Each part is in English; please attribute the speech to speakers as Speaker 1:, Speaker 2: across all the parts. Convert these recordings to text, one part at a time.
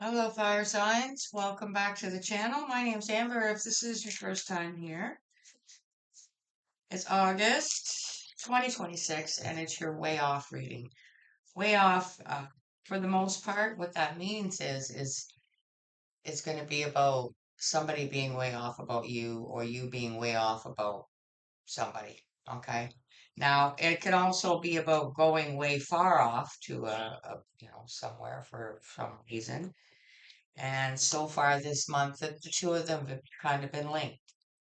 Speaker 1: Hello, fire signs. Welcome back to the channel. My name's Amber. If this is your first time here, it's August 2026, and it's your way off reading. Way off, for the most part, what that means is it's going to be about somebody being way off about you or you being way off about somebody. Okay. Now, it can also be about going way far off to somewhere for some reason. And so far this month, the two of them have kind of been linked.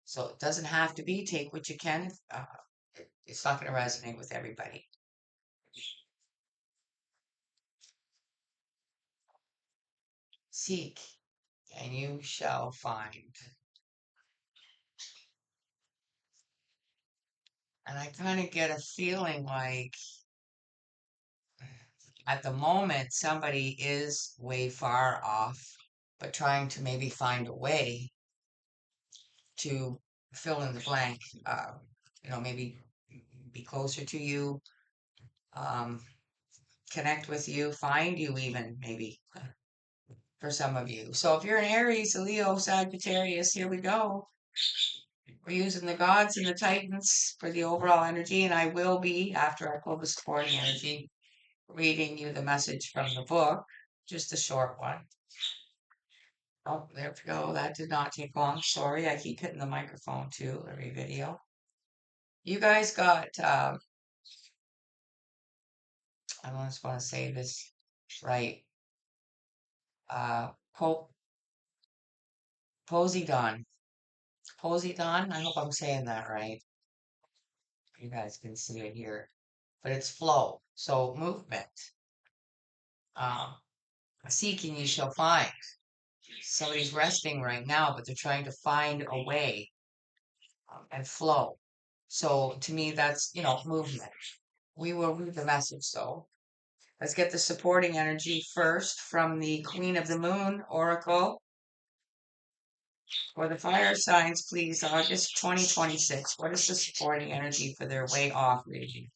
Speaker 1: So it doesn't have to be take what you can. It's not going to resonate with everybody. Seek and you shall find. And I kind of get a feeling like at the moment somebody is way far off, but trying to maybe find a way to fill in the blank. Maybe be closer to you, um, connect with you, find you even maybe for some of you. So if you're an Aries, a Leo, Sagittarius, here we go. We're using the gods and the titans for the overall energy, and I will be, after I pull the supporting energy, reading you the message from the book, just a short one. Oh, there we go. That did not take long. Sorry, I keep hitting the microphone too every video. You guys got, I just want to say this right. Po Poseidon. Poseidon, I hope I'm saying that right. You guys can see it here, but it's flow. So movement. Um, Seeking you shall find. Somebody's resting right now, but they're trying to find a way and flow. So to me, that's, movement. We will read the message though. Let's get the supporting energy first from the Queen of the Moon Oracle for the fire signs, please. August 2026. What is the supporting energy for their way off reading?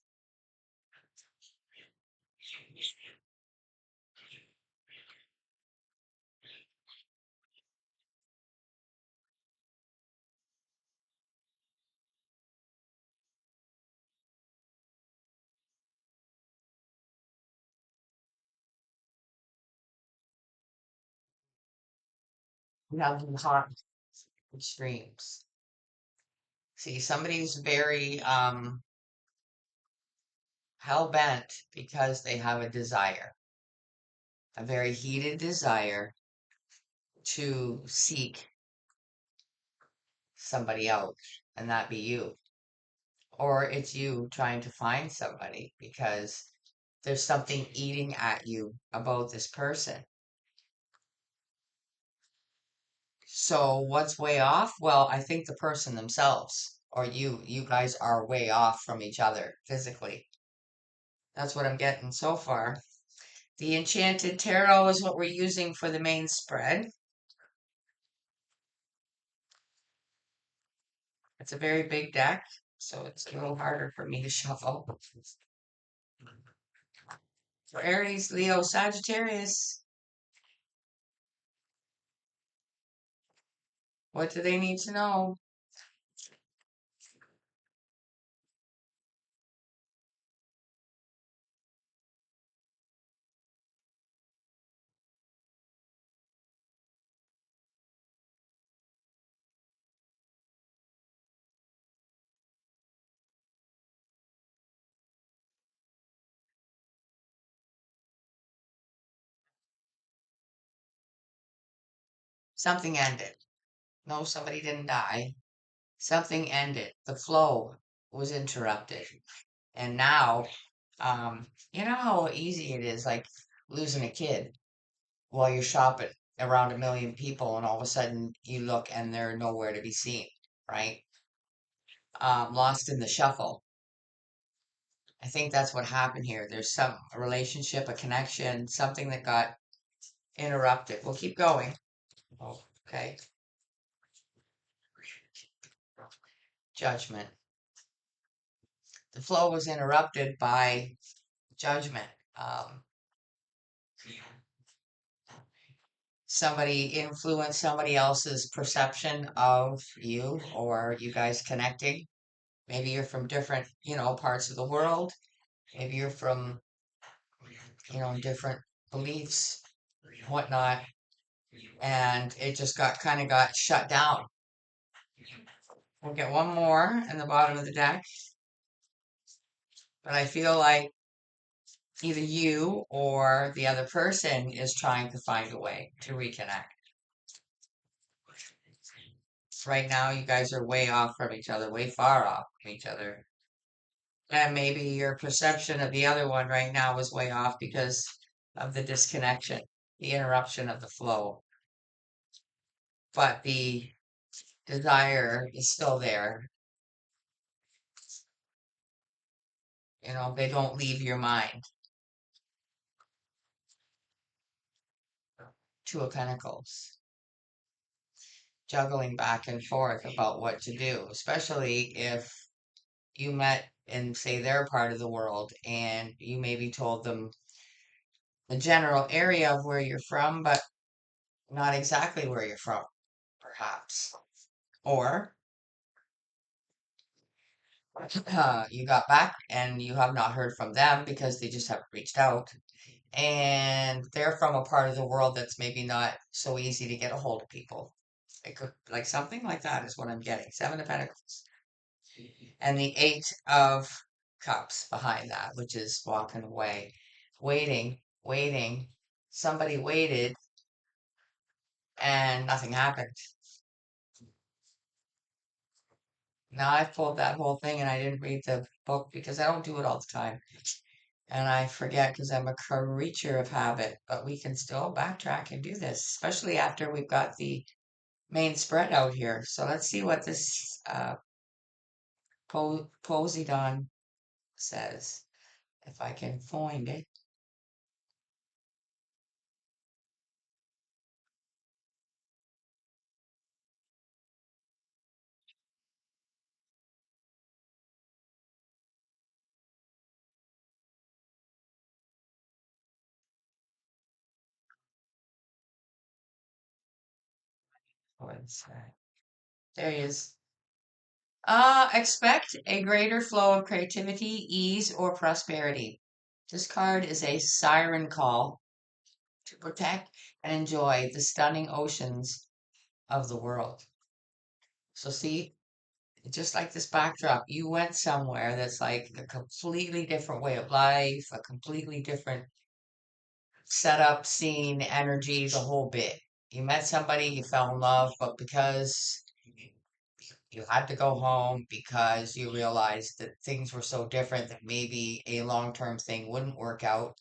Speaker 1: We have the hot extremes. See, somebody's very hell bent because they have a desire, a very heated desire to seek somebody else, and that be you. Or it's you trying to find somebody because there's something eating at you about this person. So what's way off? Well, I think the person themselves or you guys are way off from each other physically. That's what I'm getting so far. The Enchanted Tarot is what we're using for the main spread. It's a very big deck, so it's a little harder for me to shuffle. For Aries, Leo, Sagittarius, what do they need to know? Something ended. No, somebody didn't die. Something ended. The flow was interrupted. And now, you know how easy it is, like losing a kid while you're shopping around a million people, and all of a sudden you look and they're nowhere to be seen, right? Lost in the shuffle. I think that's what happened here. There's some a relationship, a connection, something that got interrupted. We'll keep going. Okay. Judgment. The flow was interrupted by judgment. Um, somebody influence somebody else's perception of you or you guys connecting. Maybe you're from different, parts of the world. Maybe you're from, different beliefs, whatnot, and it just got shut down. We'll get one more in the bottom of the deck, but I feel like either you or the other person is trying to find a way to reconnect. Right now, you guys are way off from each other, way far off from each other. And maybe your perception of the other one right now is way off because of the disconnection, the interruption of the flow. But the desire is still there. They don't leave your mind. Two of Pentacles, juggling back and forth about what to do, especially if you met in, say, their part of the world and you maybe told them the general area of where you're from, but not exactly where you're from, perhaps. Or you got back and you have not heard from them because they just haven't reached out. And they're from a part of the world that's maybe not so easy to get a hold of people. It could, like something like that is what I'm getting. Seven of Pentacles. And the Eight of Cups behind that, which is walking away, waiting, waiting. Somebody waited and nothing happened. Now I've pulled that whole thing and I didn't read the book because I don't do it all the time. And I forget because I'm a creature of habit, but we can still backtrack and do this, especially after we've got the main spread out here. So let's see what this Poseidon says, if I can find it. One sec. There he is. Expect a greater flow of creativity, ease, or prosperity. This card is a siren call to protect and enjoy the stunning oceans of the world. So see, just like this backdrop, you went somewhere that's like a completely different way of life, a completely different setup, scene, energy, the whole bit. You met somebody, you fell in love, but because you had to go home because you realized that things were so different that maybe a long-term thing wouldn't work out.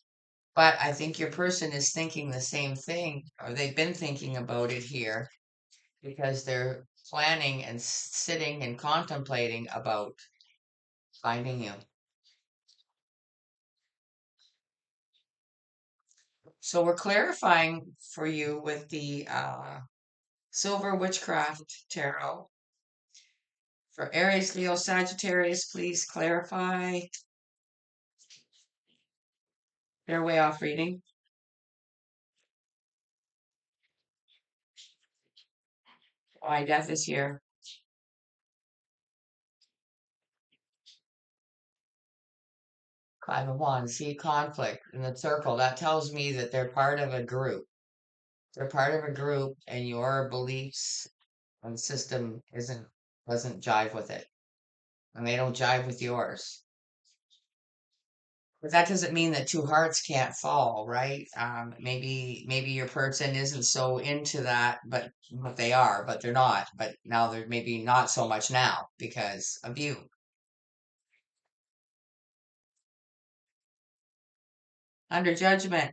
Speaker 1: But I think your person is thinking the same thing, or they've been thinking about it here because they're planning and sitting and contemplating about finding you. So we're clarifying for you with the Silver Witchcraft Tarot. For Aries, Leo, Sagittarius, please clarify. They're way off reading. Why death is here. Five of Wands. See conflict in the circle. That tells me that they're part of a group. They're part of a group, and your beliefs and system doesn't jive with it, and they don't jive with yours. But that doesn't mean that two hearts can't fall, right? Maybe your person isn't so into that, but they are, but they're not. But now they're maybe not so much now because of you. Under judgment.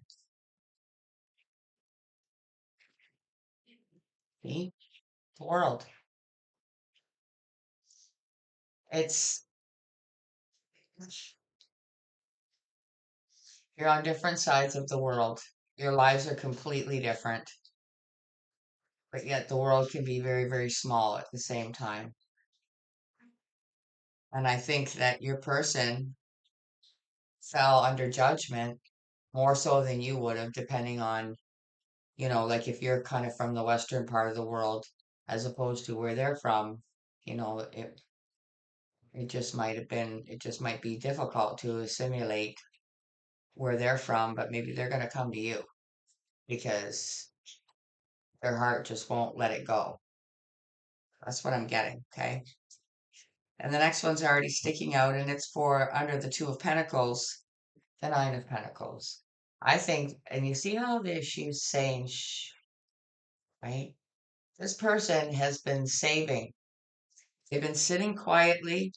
Speaker 1: See? The world. It's you're on different sides of the world. Your lives are completely different, but yet the world can be very, very small at the same time. And I think that your person fell under judgment more so than you would have, depending on Like if you're kind of from the western part of the world as opposed to where they're from, it just might be difficult to assimilate where they're from, but maybe they're going to come to you because their heart just won't let it go. That's what I'm getting, okay? And the next one's already sticking out, and it's for under the Two of Pentacles, the Nine of Pentacles. I think, and you see how she's saying, shh, right? This person has been saving. They've been sitting quietly,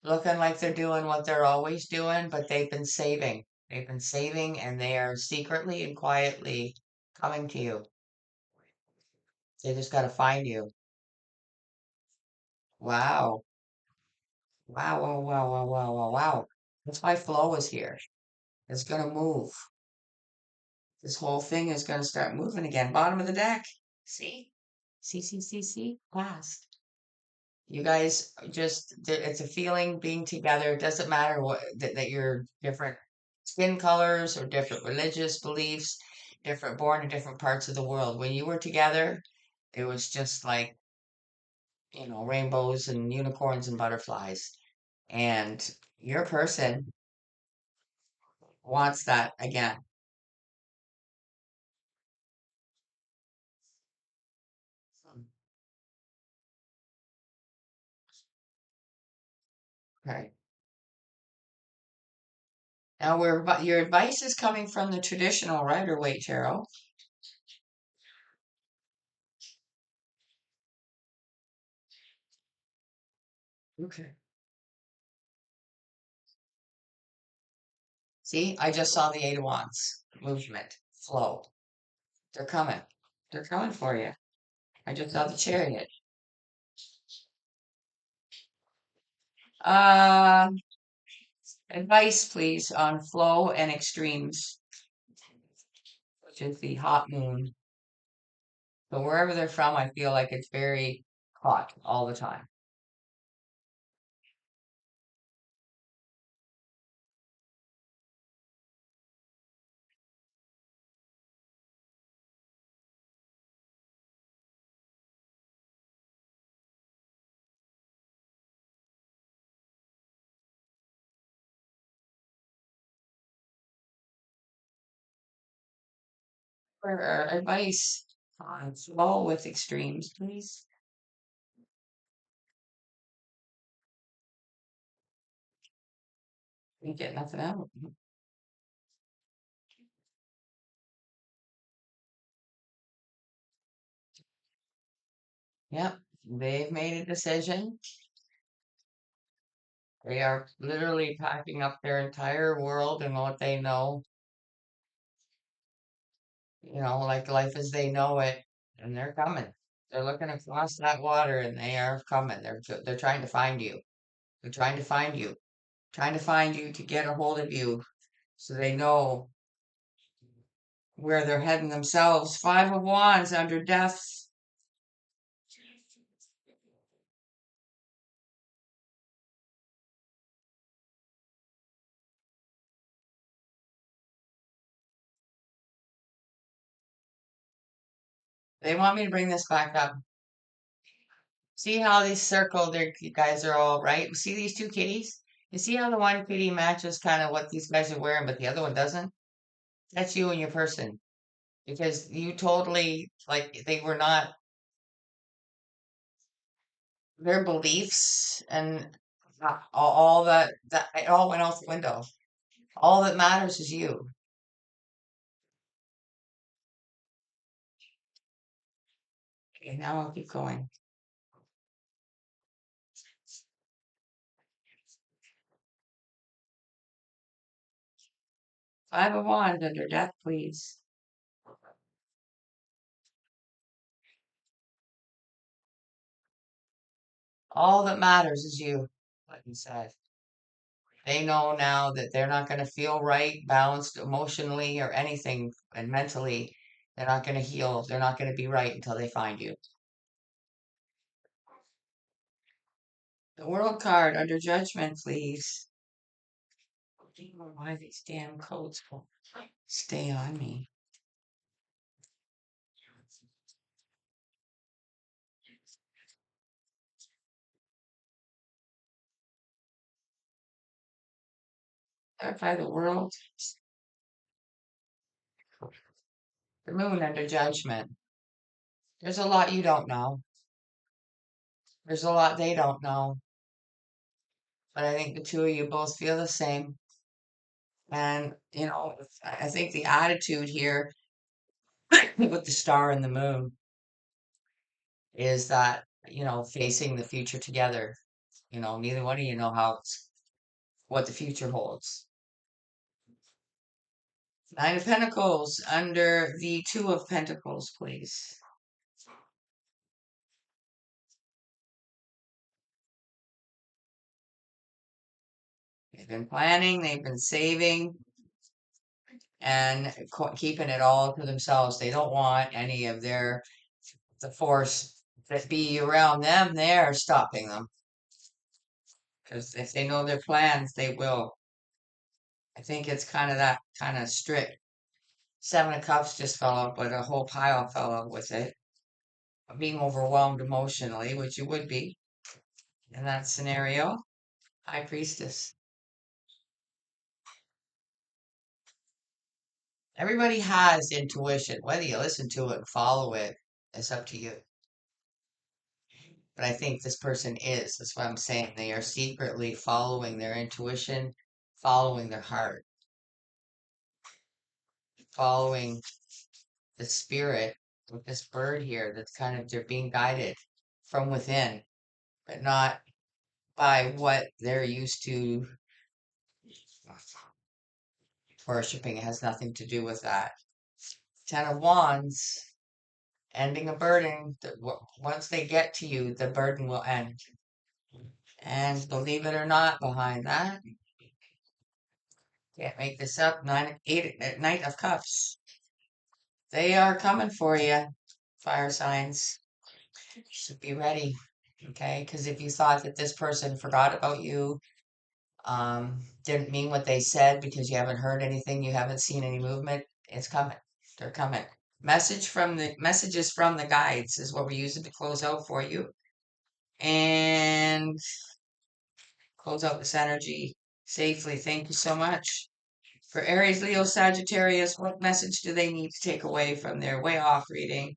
Speaker 1: looking like they're doing what they're always doing, but they've been saving. They've been saving, and they are secretly and quietly coming to you. They just got to find you. Wow. Wow, wow, wow, wow, wow, wow, wow. That's why flow is here. It's going to move. This whole thing is going to start moving again. Bottom of the deck. See? See? Fast. You guys just, it's a feeling being together. It doesn't matter that you're different skin colors or different religious beliefs, born in different parts of the world. When you were together, it was just like, rainbows and unicorns and butterflies. And your person wants that again. Okay. Now your advice is coming from the traditional Rider-Waite tarot. Okay. See, I just saw the Eight of Wands. Movement, flow. They're coming. They're coming for you. I just saw the Chariot. Um, Advice, please, on flow and extremes, which is the hot moon. So wherever they're from, I feel like it's very hot all the time. For advice on flow with extremes, please. You get nothing out. Yep, they've made a decision. They are literally packing up their entire world and what they know, like life as they know it, and they're coming. They're looking across that water and they are coming. They're trying to find you. They're trying to find you. Trying to find you to get a hold of you so they know where they're heading themselves. Five of Wands under death. They want me to bring this back up. See how these circle, you guys are all right. See these two kitties? You see how the one kitty matches kind of what these guys are wearing, but the other one doesn't? That's you and your person. Because you totally, like, they were not, their beliefs and all that, it all went out the window. All that matters is you. Okay, now I'll keep going. Five of Wands under death, please. All that matters is you, like you said. They know now that they're not going to feel right, balanced emotionally or anything, and mentally. They're not going to heal. They're not going to be right until they find you. The World card under judgment, please. I don't know why these damn codes won't stay on me. Clarify the world. The moon under judgment. There's a lot you don't know. There's a lot they don't know. But I think the two of you both feel the same. And, I think the attitude here with the star and the moon is that, facing the future together. Neither one of you know what the future holds. Nine of Pentacles under the Two of Pentacles, please. They've been planning, they've been saving, and keeping it all to themselves. They don't want any of the force that be around them there stopping them. Because if they know their plans, they will. I think it's kind of that kind of strict. Seven of Cups just fell up, but a whole pile fell up with it. Being overwhelmed emotionally, which you would be in that scenario. High Priestess. Everybody has intuition. Whether you listen to it and follow it, it's up to you. But I think this person is. That's what I'm saying. They are secretly following their intuition, following their heart, following the spirit with this bird here that's they're being guided from within, but not by what they're used to worshiping. It has nothing to do with that. Ten of Wands, ending a burden. Once they get to you, the burden will end. And believe it or not, behind that, can't make this up. Knight of Cups. They are coming for you, fire signs. So be ready, okay? Because if you thought that this person forgot about you, didn't mean what they said because you haven't heard anything, you haven't seen any movement, it's coming. They're coming. Messages from the guides is what we're using to close out for you. And close out this energy safely. Thank you so much. For Aries, Leo, Sagittarius, what message do they need to take away from their way off reading?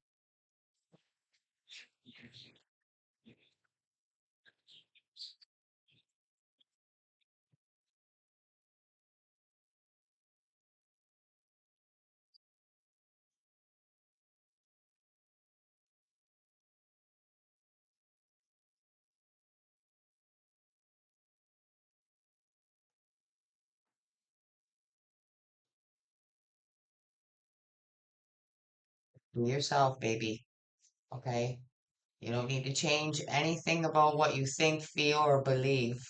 Speaker 1: Be yourself, baby. Okay? You don't need to change anything about what you think, feel, or believe.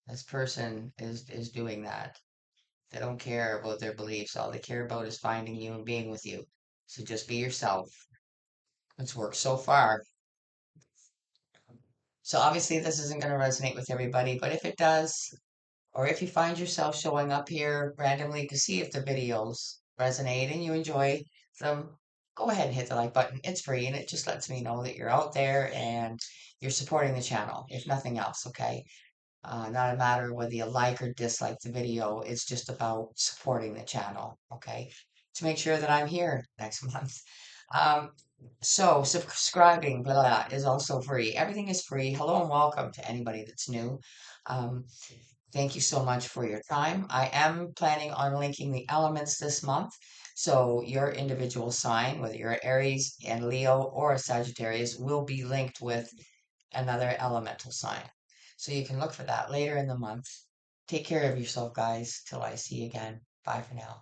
Speaker 1: This person is doing that. They don't care about their beliefs. All they care about is finding you and being with you. So just be yourself. It's worked so far. So obviously this isn't going to resonate with everybody, but if it does, or if you find yourself showing up here randomly to see if the videos resonate and you enjoy them, go ahead and hit the like button. It's free and it just lets me know that you're out there and you're supporting the channel, if nothing else, okay? Not a matter of whether you like or dislike the video, it's just about supporting the channel, okay? To make sure that I'm here next month. Um, so subscribing, blah, blah, blah, is also free. Everything is free. Hello and welcome to anybody that's new. Um, Thank you so much for your time. I am planning on linking the elements this month. So your individual sign, whether you're Aries and Leo or a Sagittarius, will be linked with another elemental sign. So you can look for that later in the month. Take care of yourself, guys. Till I see you again. Bye for now.